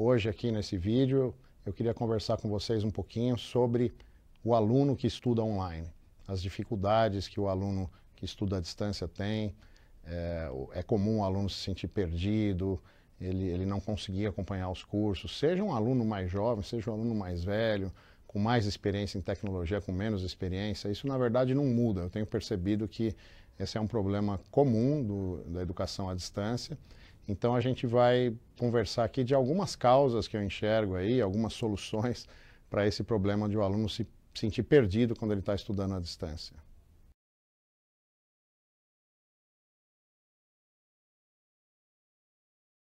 Hoje aqui nesse vídeo eu queria conversar com vocês um pouquinho sobre o aluno que estuda online, as dificuldades que o aluno que estuda à distância tem. É comum o aluno se sentir perdido, ele não conseguir acompanhar os cursos, seja um aluno mais jovem, seja um aluno mais velho, com mais experiência em tecnologia, com menos experiência. Isso na verdade não muda. Eu tenho percebido que esse é um problema comum da educação à distância. Então a gente vai conversar aqui de algumas causas que eu enxergo aí, algumas soluções para esse problema de o aluno se sentir perdido quando ele está estudando à distância.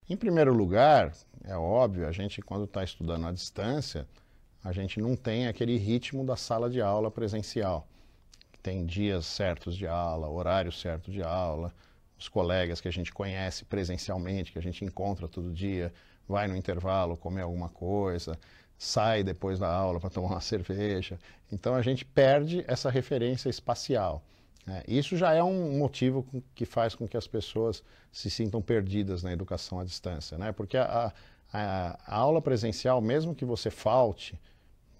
Em primeiro lugar, é óbvio, a gente quando está estudando à distância, a gente não tem aquele ritmo da sala de aula presencial. Tem dias certos de aula, horário certo de aula, os colegas que a gente conhece presencialmente, que a gente encontra todo dia, vai no intervalo comer alguma coisa, sai depois da aula para tomar uma cerveja. Então a gente perde essa referência espacial. Isso já é um motivo que faz com que as pessoas se sintam perdidas na educação à distância, né? Porque a aula presencial, mesmo que você falte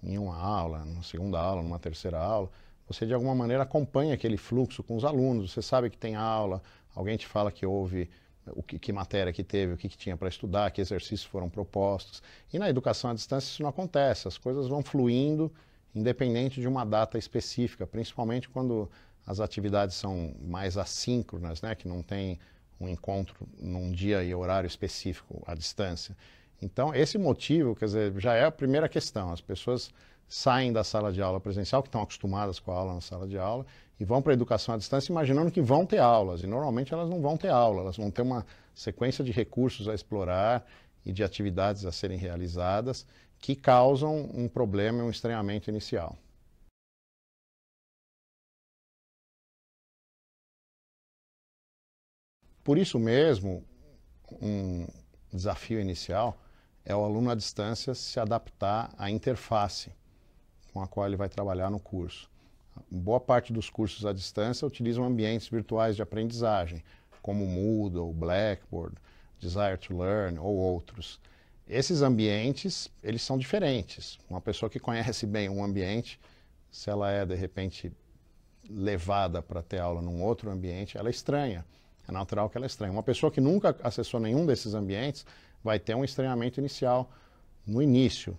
em uma aula, numa segunda aula, numa terceira aula, você de alguma maneira acompanha aquele fluxo com os alunos, você sabe que tem aula, alguém te fala que houve, que matéria que teve, o que tinha para estudar, que exercícios foram propostos. E na educação à distância isso não acontece, as coisas vão fluindo independente de uma data específica, principalmente quando as atividades são mais assíncronas, né, que não tem um encontro num dia e horário específico à distância. Então, esse motivo, quer dizer, já é a primeira questão. As pessoas saem da sala de aula presencial, que estão acostumadas com a aula na sala de aula, e vão para a educação à distância imaginando que vão ter aulas. E normalmente elas não vão ter aula, elas vão ter uma sequência de recursos a explorar e de atividades a serem realizadas que causam um problema e um estranhamento inicial. Por isso mesmo, um desafio inicial é o aluno à distância se adaptar à interface com a qual ele vai trabalhar no curso. Boa parte dos cursos à distância utilizam ambientes virtuais de aprendizagem, como Moodle, Blackboard, Desire to Learn ou outros. Esses ambientes, eles são diferentes. Uma pessoa que conhece bem um ambiente, se ela é, de repente, levada para ter aula num outro ambiente, ela estranha. É natural que ela estranhe. Uma pessoa que nunca acessou nenhum desses ambientes vai ter um estranhamento inicial no início.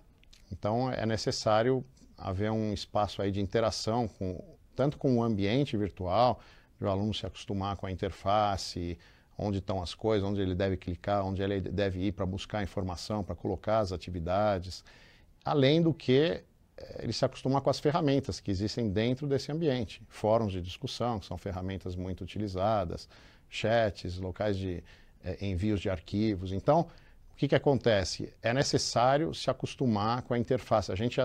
Então é necessário haver um espaço aí de interação tanto com o ambiente virtual, de o aluno se acostumar com a interface, onde estão as coisas, onde ele deve clicar, onde ele deve ir para buscar informação, para colocar as atividades, além do que ele se acostumar com as ferramentas que existem dentro desse ambiente. Fóruns de discussão, que são ferramentas muito utilizadas, chats, locais de envios de arquivos. Então, o que acontece? É necessário se acostumar com a interface. A gente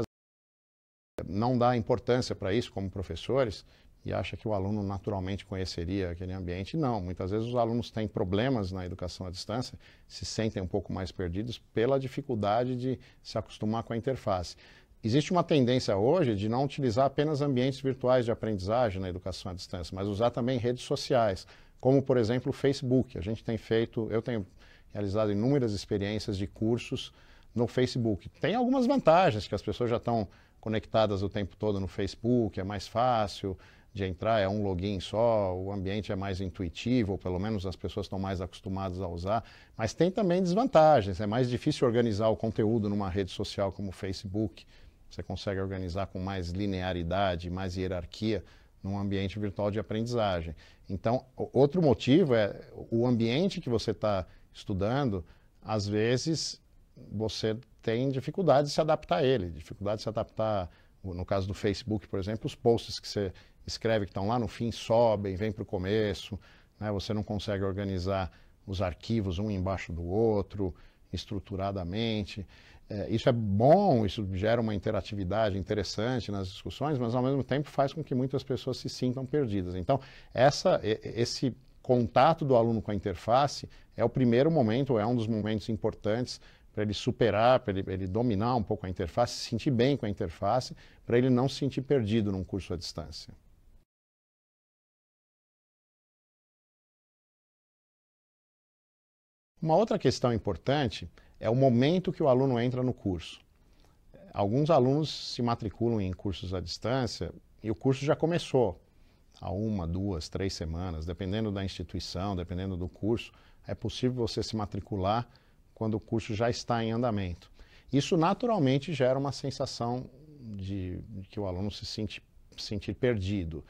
não dá importância para isso como professores e acha que o aluno naturalmente conheceria aquele ambiente. Não, muitas vezes os alunos têm problemas na educação à distância, se sentem um pouco mais perdidos pela dificuldade de se acostumar com a interface. Existe uma tendência hoje de não utilizar apenas ambientes virtuais de aprendizagem na educação à distância, mas usar também redes sociais, como, por exemplo, o Facebook. Eu tenho realizado inúmeras experiências de cursos no Facebook. Tem algumas vantagens, que as pessoas já estão conectadas o tempo todo no Facebook, é mais fácil de entrar, é um login só, o ambiente é mais intuitivo, ou pelo menos as pessoas estão mais acostumadas a usar, mas tem também desvantagens, é mais difícil organizar o conteúdo numa rede social como o Facebook, você consegue organizar com mais linearidade, mais hierarquia, num ambiente virtual de aprendizagem. Então, outro motivo é o ambiente que você está estudando, às vezes você tem dificuldade de se adaptar a ele, dificuldade de se adaptar, no caso do Facebook, por exemplo, os posts que você escreve que estão lá no fim sobem, vêm para o começo, né? Você não consegue organizar os arquivos um embaixo do outro, estruturadamente. Isso é bom, isso gera uma interatividade interessante nas discussões, mas ao mesmo tempo faz com que muitas pessoas se sintam perdidas. Então, esse contato do aluno com a interface é o primeiro momento, é um dos momentos importantes para ele superar, para ele dominar um pouco a interface, se sentir bem com a interface, para ele não se sentir perdido num curso à distância. Uma outra questão importante é o momento que o aluno entra no curso. Alguns alunos se matriculam em cursos à distância e o curso já começou há 1, 2, 3 semanas, dependendo da instituição, dependendo do curso, é possível você se matricular quando o curso já está em andamento. Isso naturalmente gera uma sensação de que o aluno se sentir perdido.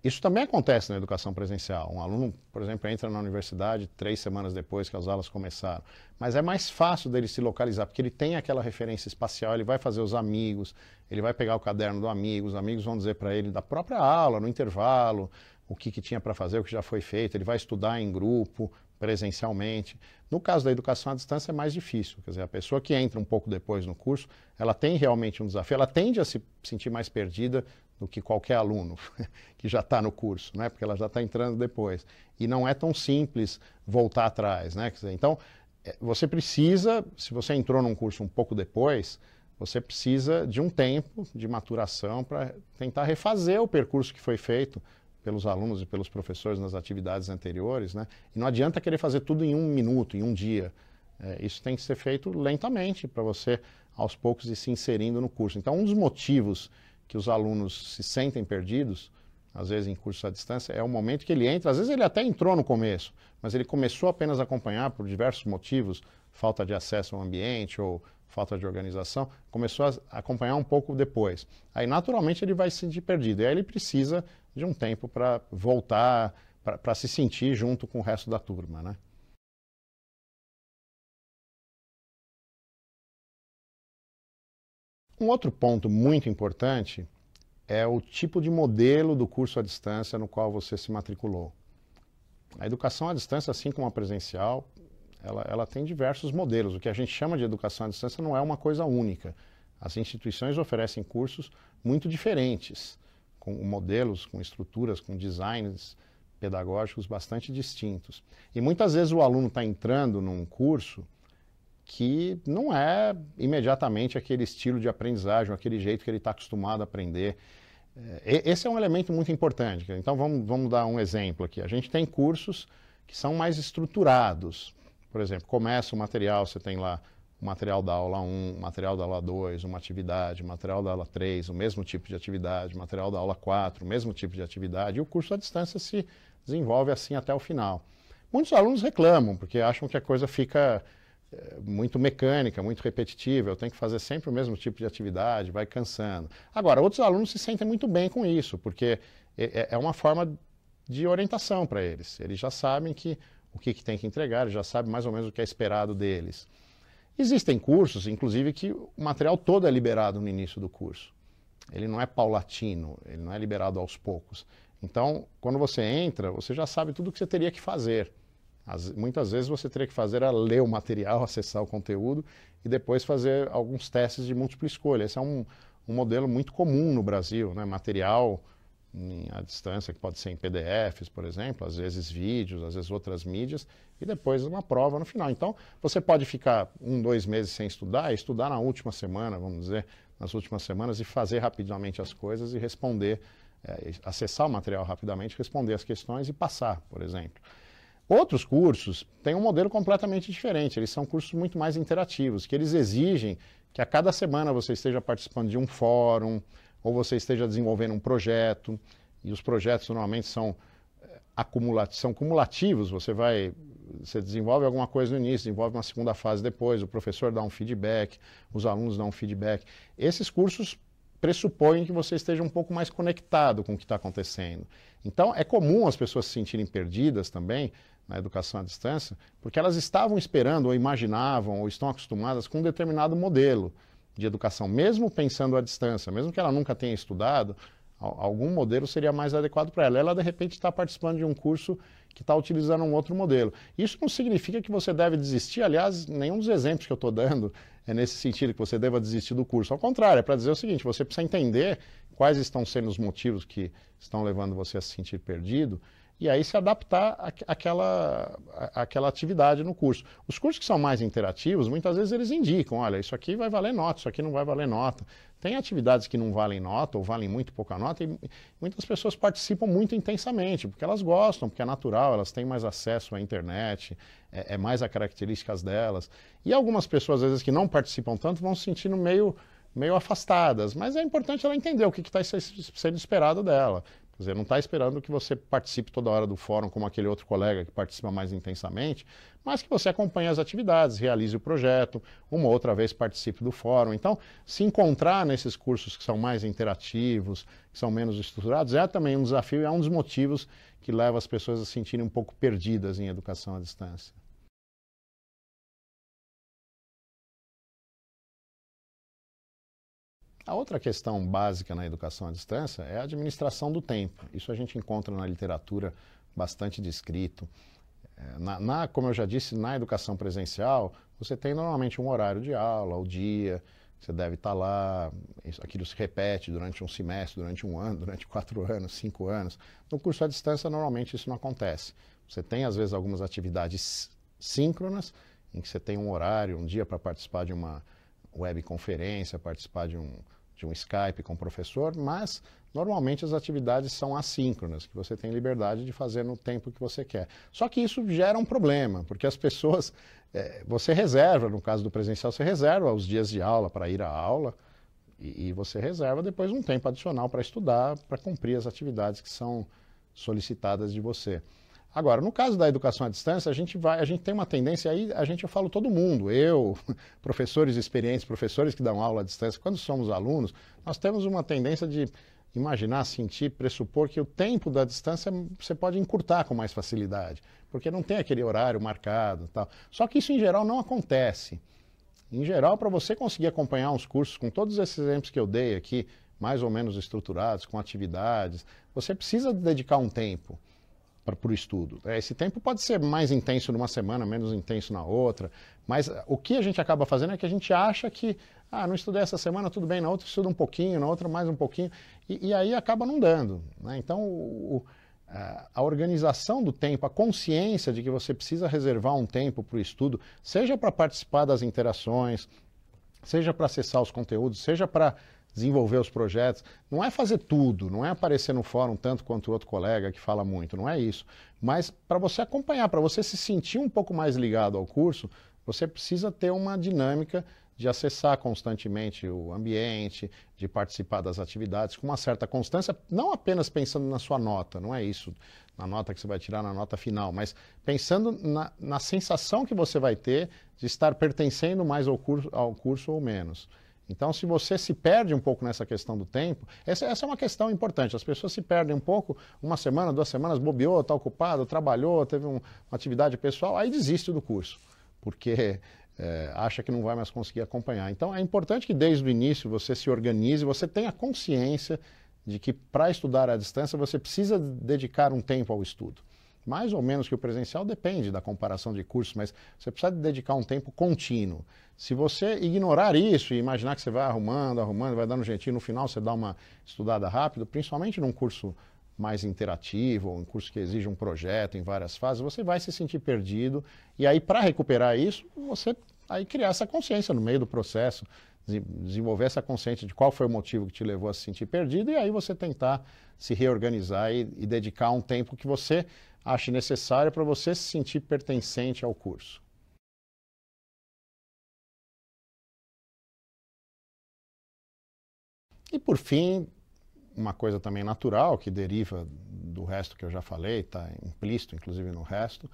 Isso também acontece na educação presencial. Um aluno, por exemplo, entra na universidade 3 semanas depois que as aulas começaram. Mas é mais fácil dele se localizar, porque ele tem aquela referência espacial, ele vai fazer os amigos, ele vai pegar o caderno do amigo, os amigos vão dizer para ele da própria aula, no intervalo, o que tinha para fazer, o que já foi feito, ele vai estudar em grupo, presencialmente. No caso da educação à distância é mais difícil, quer dizer, a pessoa que entra um pouco depois no curso, ela tem realmente um desafio, ela tende a se sentir mais perdida do que qualquer aluno que já está no curso, né? Porque ela já está entrando depois. E não é tão simples voltar atrás, né? Quer dizer, então, você precisa, se você entrou num curso um pouco depois, você precisa de um tempo de maturação para tentar refazer o percurso que foi feito pelos alunos e pelos professores nas atividades anteriores, né? E não adianta querer fazer tudo em 1 minuto, em um dia. Isso tem que ser feito lentamente para você, aos poucos, ir se inserindo no curso. Então, um dos motivos que os alunos se sentem perdidos, às vezes em curso à distância, é o momento que ele entra, às vezes ele até entrou no começo, mas ele começou apenas a acompanhar por diversos motivos, falta de acesso ao ambiente ou falta de organização, começou a acompanhar um pouco depois. Aí, naturalmente, ele vai se sentir perdido, e aí ele precisa de um tempo para voltar, para se sentir junto com o resto da turma, né? Um outro ponto muito importante é o tipo de modelo do curso à distância no qual você se matriculou. A educação à distância, assim como a presencial, ela tem diversos modelos. O que a gente chama de educação à distância não é uma coisa única. As instituições oferecem cursos muito diferentes, com modelos, com estruturas, com designs pedagógicos bastante distintos. E muitas vezes o aluno está entrando num curso que não é imediatamente aquele estilo de aprendizagem, aquele jeito que ele está acostumado a aprender. Esse é um elemento muito importante. Então vamos dar um exemplo aqui. A gente tem cursos que são mais estruturados. Por exemplo, começa o material, você tem lá o material da aula 1, o material da aula 2, uma atividade, o material da aula 3, o mesmo tipo de atividade, o material da aula 4, o mesmo tipo de atividade, e o curso à distância se desenvolve assim até o final. Muitos alunos reclamam, porque acham que a coisa fica muito mecânica, muito repetitiva, eu tenho que fazer sempre o mesmo tipo de atividade, vai cansando. Agora, outros alunos se sentem muito bem com isso, porque é uma forma de orientação para eles. Eles já sabem o que tem que entregar, eles já sabem mais ou menos o que é esperado deles. Existem cursos, inclusive, que o material todo é liberado no início do curso. Ele não é paulatino, ele não é liberado aos poucos. Então, quando você entra, você já sabe tudo o que você teria que fazer. Muitas vezes você teria que fazer ler o material, acessar o conteúdo e depois fazer alguns testes de múltipla escolha. Esse é um modelo muito comum no Brasil, né? Material à distância, que pode ser em PDFs, por exemplo, às vezes vídeos, às vezes outras mídias, e depois uma prova no final. Então, você pode ficar 1, 2 meses sem estudar, e estudar na última semana, vamos dizer, nas últimas semanas, e fazer rapidamente as coisas e responder, acessar o material rapidamente, responder as questões e passar, por exemplo. Outros cursos têm um modelo completamente diferente, eles são cursos muito mais interativos, que eles exigem que a cada semana você esteja participando de um fórum, ou você esteja desenvolvendo um projeto, e os projetos normalmente são cumulativos, você desenvolve alguma coisa no início, desenvolve uma segunda fase depois, o professor dá um feedback, os alunos dão um feedback. Esses cursos pressupõem que você esteja um pouco mais conectado com o que está acontecendo. Então, é comum as pessoas se sentirem perdidas também na educação à distância, porque elas estavam esperando, ou imaginavam, ou estão acostumadas com um determinado modelo de educação, mesmo pensando à distância, mesmo que ela nunca tenha estudado, algum modelo seria mais adequado para ela. Ela, de repente, está participando de um curso que está utilizando um outro modelo. Isso não significa que você deve desistir, aliás, nenhum dos exemplos que eu estou dando é nesse sentido, que você deva desistir do curso. Ao contrário, é para dizer o seguinte, você precisa entender quais estão sendo os motivos que estão levando você a se sentir perdido, e aí se adaptar àquela atividade no curso. Os cursos que são mais interativos, muitas vezes eles indicam, olha, isso aqui vai valer nota, isso aqui não vai valer nota. Tem atividades que não valem nota ou valem muito pouca nota e muitas pessoas participam muito intensamente, porque elas gostam, porque é natural, elas têm mais acesso à internet, é mais as características delas. E algumas pessoas, às vezes, que não participam tanto, vão se sentindo meio afastadas, mas é importante ela entender o que está sendo esperado dela. Quer dizer, não está esperando que você participe toda hora do fórum como aquele outro colega que participa mais intensamente, mas que você acompanhe as atividades, realize o projeto, uma outra vez participe do fórum. Então, se encontrar nesses cursos que são mais interativos, que são menos estruturados, é também um desafio e é um dos motivos que leva as pessoas a se sentirem um pouco perdidas em educação à distância. A outra questão básica na educação à distância é a administração do tempo. Isso a gente encontra na literatura bastante descrito. Como eu já disse, na educação presencial, você tem normalmente um horário de aula, o dia, você deve estar lá, aquilo se repete durante um semestre, durante um ano, durante 4 anos, 5 anos. No curso à distância, normalmente isso não acontece. Você tem, às vezes, algumas atividades síncronas, em que você tem um horário, um dia para participar de uma webconferência, participar de um Skype com o professor, mas normalmente as atividades são assíncronas, que você tem liberdade de fazer no tempo que você quer. Só que isso gera um problema, porque as pessoas, você reserva, no caso do presencial, você reserva os dias de aula para ir à aula e você reserva depois um tempo adicional para estudar, para cumprir as atividades que são solicitadas de você. Agora, no caso da educação à distância, a gente tem uma tendência aí, eu falo todo mundo, eu, professores experientes, professores que dão aula à distância, quando somos alunos, nós temos uma tendência de imaginar, sentir, pressupor que o tempo da distância você pode encurtar com mais facilidade, porque não tem aquele horário marcado, tal. Só que isso em geral não acontece. Em geral, para você conseguir acompanhar uns cursos com todos esses exemplos que eu dei aqui, mais ou menos estruturados, com atividades, você precisa dedicar um tempo para o estudo. Esse tempo pode ser mais intenso numa semana, menos intenso na outra, mas o que a gente acaba fazendo é que a gente acha que, não estudei essa semana, tudo bem, na outra estuda um pouquinho, na outra mais um pouquinho, e aí acaba não dando, né? Então, a organização do tempo, a consciência de que você precisa reservar um tempo para o estudo, seja para participar das interações, seja para acessar os conteúdos, seja para desenvolver os projetos, não é fazer tudo, não é aparecer no fórum tanto quanto o outro colega que fala muito, não é isso. Mas para você acompanhar, para você se sentir um pouco mais ligado ao curso, você precisa ter uma dinâmica de acessar constantemente o ambiente, de participar das atividades com uma certa constância, não apenas pensando na sua nota, não é isso, na nota que você vai tirar na nota final, mas pensando na sensação que você vai ter de estar pertencendo mais ao curso ou menos. Então, se você se perde um pouco nessa questão do tempo, essa é uma questão importante. As pessoas se perdem um pouco, uma semana, 2 semanas, bobeou, está ocupado, trabalhou, teve uma atividade pessoal, aí desiste do curso, porque acha que não vai mais conseguir acompanhar. Então, é importante que desde o início você se organize, você tenha consciência de que para estudar à distância você precisa dedicar um tempo ao estudo. Mais ou menos que o presencial depende da comparação de cursos, mas você precisa dedicar um tempo contínuo. Se você ignorar isso e imaginar que você vai arrumando, vai dando um jeitinho, no final você dá uma estudada rápida, principalmente num curso mais interativo, ou um curso que exige um projeto em várias fases, você vai se sentir perdido. E aí, para recuperar isso, você aí criar essa consciência no meio do processo, desenvolver essa consciência de qual foi o motivo que te levou a se sentir perdido, e aí você tentar se reorganizar e dedicar um tempo que você ache necessário para você se sentir pertencente ao curso. E por fim, uma coisa também natural, que deriva do resto que eu já falei, está implícito inclusive no resto,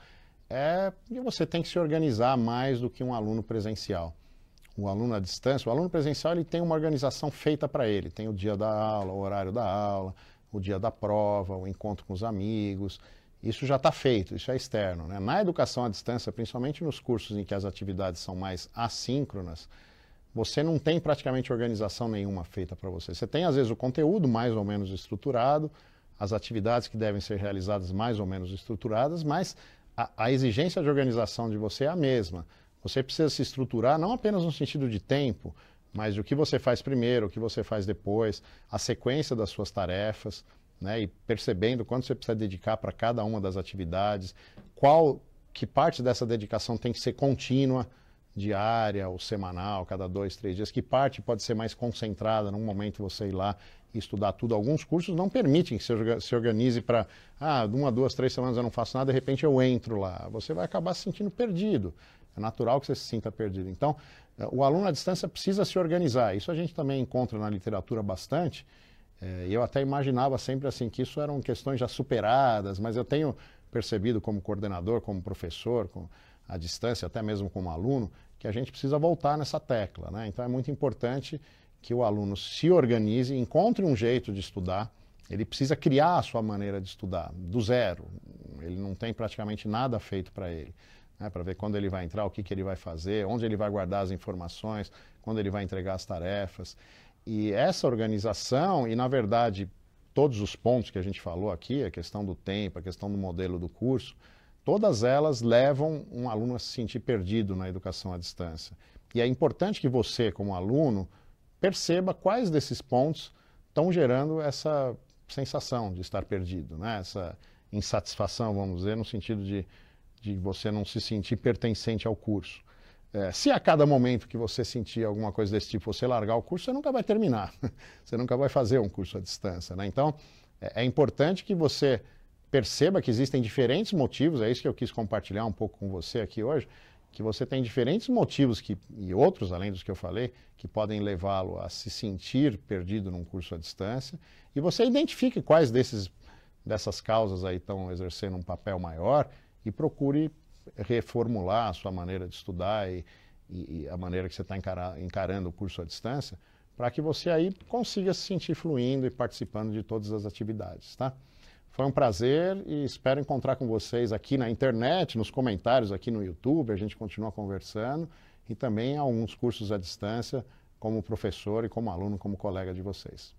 é que você tem que se organizar mais do que um aluno presencial. O aluno à distância, o aluno presencial ele tem uma organização feita para ele, tem o dia da aula, o horário da aula, o dia da prova, o encontro com os amigos. Isso já está feito, isso é externo, né? Na educação à distância, principalmente nos cursos em que as atividades são mais assíncronas, você não tem praticamente organização nenhuma feita para você. Você tem, às vezes, o conteúdo mais ou menos estruturado, as atividades que devem ser realizadas mais ou menos estruturadas, mas a exigência de organização de você é a mesma. Você precisa se estruturar não apenas no sentido de tempo, mas o que você faz primeiro, o que você faz depois, a sequência das suas tarefas. né, e percebendo quanto você precisa dedicar para cada uma das atividades, que parte dessa dedicação tem que ser contínua, diária ou semanal, cada 2, 3 dias, que parte pode ser mais concentrada num momento você ir lá e estudar tudo. Alguns cursos não permitem que você se organize para, 1, 2, 3 semanas eu não faço nada, de repente eu entro lá. Você vai acabar se sentindo perdido. É natural que você se sinta perdido. Então, o aluno à distância precisa se organizar. Isso a gente também encontra na literatura bastante. Eu até imaginava sempre assim que isso eram questões já superadas, mas eu tenho percebido como coordenador, como professor, à distância, até mesmo como aluno, que a gente precisa voltar nessa tecla, né? Então é muito importante que o aluno se organize, encontre um jeito de estudar. Ele precisa criar a sua maneira de estudar, do zero. Ele não tem praticamente nada feito para ele, né? Para ver quando ele vai entrar, o que ele vai fazer, onde ele vai guardar as informações, quando ele vai entregar as tarefas. E essa organização, e na verdade todos os pontos que a gente falou aqui, a questão do tempo, a questão do modelo do curso, todas elas levam um aluno a se sentir perdido na educação à distância. E é importante que você, como aluno, perceba quais desses pontos estão gerando essa sensação de estar perdido, né? Essa insatisfação, vamos dizer, no sentido de você não se sentir pertencente ao curso. Se a cada momento que você sentir alguma coisa desse tipo, você largar o curso, você nunca vai terminar. Você nunca vai fazer um curso à distância, né? Então, é importante que você perceba que existem diferentes motivos, é isso que eu quis compartilhar um pouco com você aqui hoje, que você tem diferentes motivos, e outros, além dos que eu falei, que podem levá-lo a se sentir perdido num curso à distância, e você identifique quais dessas causas aí estão exercendo um papel maior e procure reformular a sua maneira de estudar e a maneira que você está encarando o curso à distância, para que você aí consiga se sentir fluindo e participando de todas as atividades, tá? Foi um prazer e espero encontrar com vocês aqui na internet, nos comentários aqui no YouTube, a gente continua conversando, e também alguns cursos à distância, como professor e como aluno, como colega de vocês.